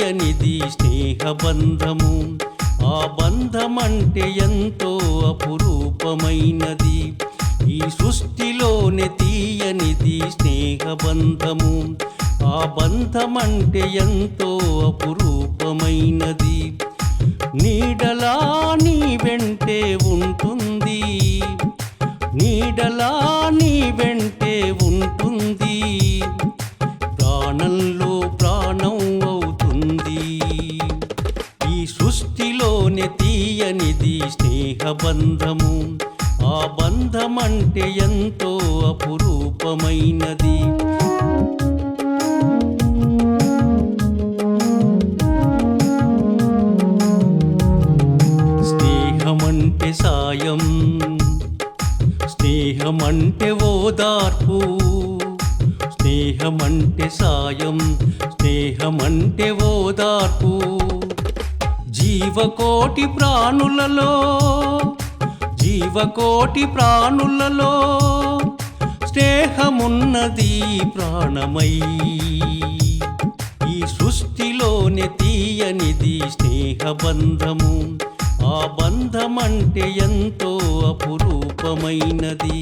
తీయనిది స్నేహబంధము. ఆ బంధమంటే ఎంతో అపురూపమైనది. ఈ సృష్టిలోనే తీయనిది స్నేహబంధము. ఆ బంధమంటే ఎంతో అపురూపమైనది. నీడలా నీ వెంటే ఉంటుంది, నీడలా నీ వెంటే ఉంటుంది, ప్రాణంలో ప్రాణం అవుతుంది. ఈ సృష్టిలోనే తీయనిది స్నేహబంధము. ఆ బంధమంటే ఎంతో అపురూపమైనది. స్నేహమంటే సాయం, స్నేహమంటే ఓదార్పు, స్నేహమంటే సాయం, స్నేహమంటే ఓదార్పు. జీవకోటి ప్రాణులలో, జీవకోటి ప్రాణులలో స్నేహమున్నది ప్రాణమై. ఈ సృష్టిలోనే తీయనిది స్నేహబంధము. ఆ బంధమంటే ఎంతో అపురూపమైనది.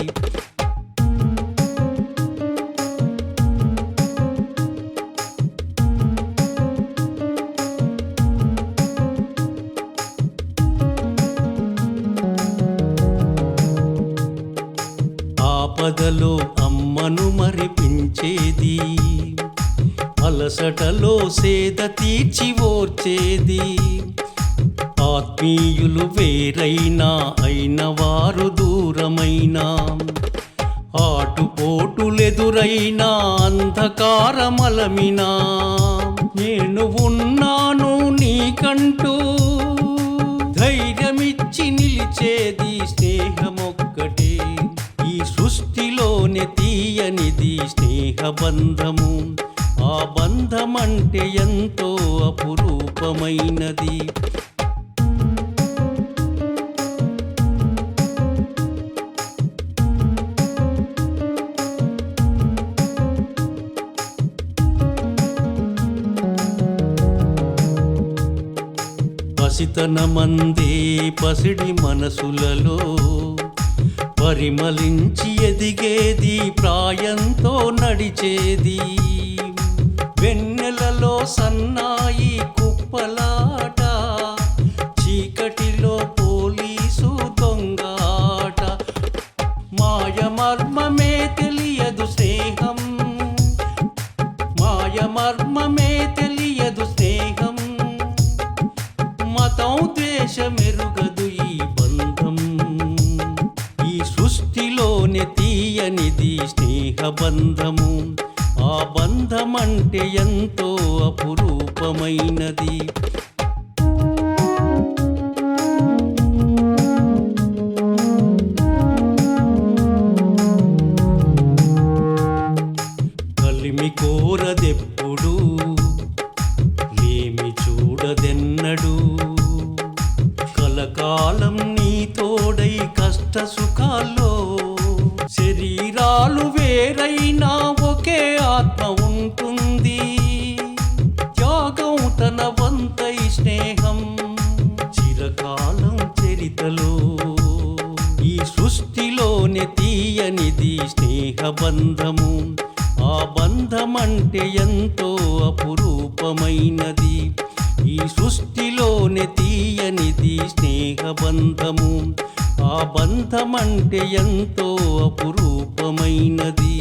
ఆపదలో అమ్మను మరిపించేది, అలసటలో సేద తీర్చి ఓర్చేది. ఆత్మీయులు వేరైనా అయిన వారు దూరమైనా, ఆటుపోటులెదురైనా అంధకారమలమినా, నేను ఉన్నాను నీకంటూ ధైర్యమిచ్చి నిలిచేది స్నేహమొక్కటే. ఈ సృష్టిలోనే తీయనిది స్నేహబంధము. ఆ బంధమంటే ఎంతో అపురూపమైనది. పసితనమందే పసిడి మనసులలో పరిమళించి ఎదిగేది, ప్రాయంతో నడిచేది. వెన్నెలలో సన్నాయి కుప్పలాట, చీకటిలో పోలీసు దొంగాట. మాయమర్మమే తెలియదు స్నేహం, మాయమర్మమే తెలియదు స్నేహం. మతం ద్వేషమెరుగదు ఈ బంధం. ఈ సృష్టిలోనే తీయనిది స్నేహబంధము. ఆ బంధమంటే ఎంతో అపురూపమైనది. కలిమి కోరదెప్పుడు, లేమి చూడదెన్నడు, కలకాలం నీ తోడై కష్ట సుఖాల్లో. శరీరాలు వేరైనా ఒకే ఆత్మ ఉంటుంది, త్యాగం తన వంతై స్నేహం చిరకాలం చరితలో. ఈ సృష్టిలోనే తీయనిది స్నేహబంధము. ఆ బంధమంటే ఎంతో అపురూపమైనది. ఈ సృష్టిలోనే తీయనిది స్నేహబంధము. ఆ బంధమంటే ఎంతో అపురూపమైనది.